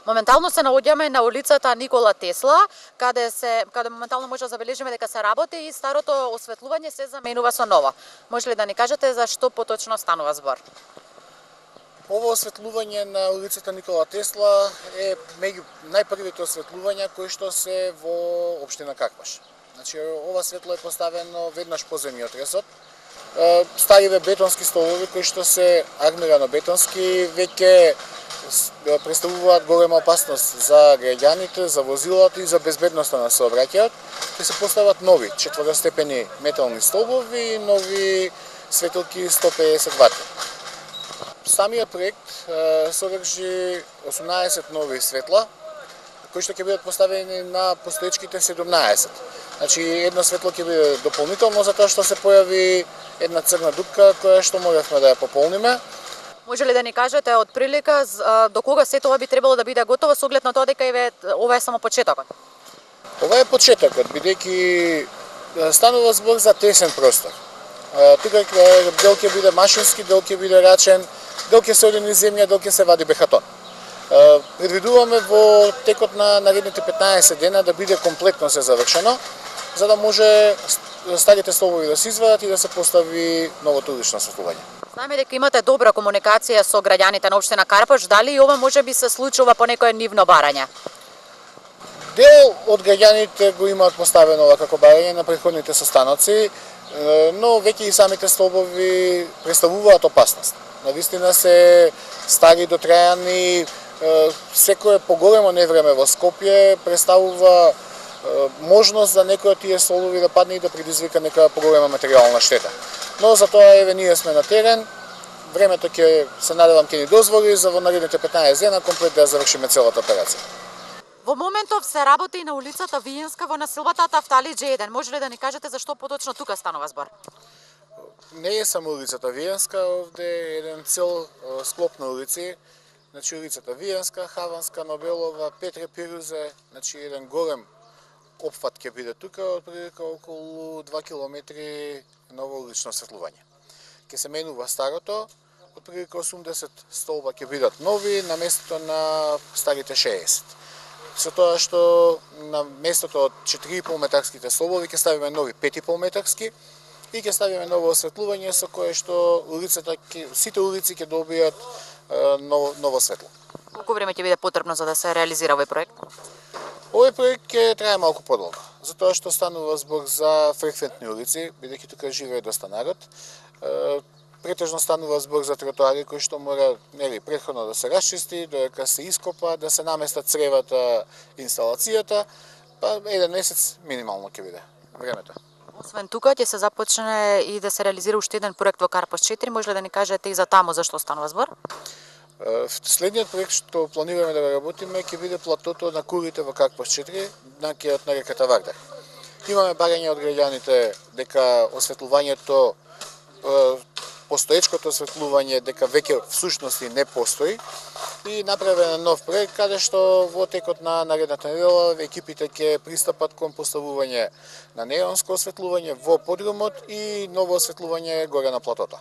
Моментално се наоѓаме на улицата Никола Тесла, каде моментално може да забележиме дека се работи и старото осветлување се заменува со ново. Може ли да ни кажете за што поточно станува збор? Ова осветлување на улицата Никола Тесла е меѓу најпрвите осветлувања кои што се во општина Карпаш. Значи, ова светло е поставено веднаш по земјотресот. Стариве бетонски столови кои што се армирано бетонски веќе представуваат голема опасност за граѓаните, за возилата и за безбедноста на сообраќајот. Ќе се постават нови четврстепени метални столбови и нови светилки 150 вати. Самиот проект содржи 18 нови светла, кои што ќе бидат поставени на постоечките 17. Значи, едно светло ќе биде дополнително затоа што се појави една црна дупка која што можевме да ја пополниме. Може ли да ни кажете од прилика до кога сето ова би требало да биде готово со оглед на тоа дека ова е само почетокот? Ова е почетокот, бидејќи станува збор за тесен простор. Тука дел ќе биде машински, дел ќе биде рачен, дел ќе се оди низ земја, дел ќе се вади бехатон. Предвидуваме во текот на наредните 15 дена да биде комплетно се завршено, за да може старите столбови да се извадат и да се постави новото улично осветлување. Знаеме дека имате добра комуникација со граѓаните на општина Карпаш, дали и ова може би се случува по некое нивно барање? Дел од граѓаните го имаат поставено ова како барање на претходните состаноци, но веќе и самите столбови представуваат опасност. Навистина се стари, дотрајани, секое поголемо невреме во Скопје представува можност за некој од тие столбови да падне и да предизвика некоја поголема материјална штета. Но за тоа еве ние сме на терен, времето ќе се надевам ќе ни дозволи за во наредните 15 дена комплет да завршиме целата операција. Во моментов се работи и на улицата Виенска во населбата Тафталиџи 1. Може ли да ни кажете зашто поточно тука станува збор? Не е само улицата Виенска, овде е еден цел склоп на улици. Значи улицата Виенска, Хаванска, Нобелова, Петре Пирузе, значи еден голем опфат ќе биде тука, отприлика околу 2 километри ново улично осветлување. Ќе се менува старото, отприлика 80 столба ќе бидат нови на местото на старите 60. Со тоа што на местото од 4,5 метарските столбови ќе ставиме нови 5,5 метарски и ќе ставиме ново осветлување со кое што сите улици ќе добијат ново светло. Колку време ќе биде потребно за да се реализира овој проект? Овој проект ќе трае малку подолго, затоа што станува збор за фреквентни улици, бидејќи тука живее доста народ. Претежно станува збор за тротоари кои што мора претходно да се расчисти, додека се ископа, да се наместат цревата инсталацијата, па еден месец минимално ќе биде времето. Освен тука ќе се започне и да се реализира уште еден проект во Карпаш 4, може ли да ни кажете и за таму зашто станува збор? Следниот проект што планираме да го работиме ќе биде платото на кулите во Карпаш 4, накиот на реката Вардар. Имаме барање од граѓаните дека осветлувањето, постоечкото осветлување дека веќе всушности не постои и направен нов проект каде што во текот на наредната недела екипите ќе пристапат кон поставување на неонско осветлување во подрумот и ново осветлување горе на платото.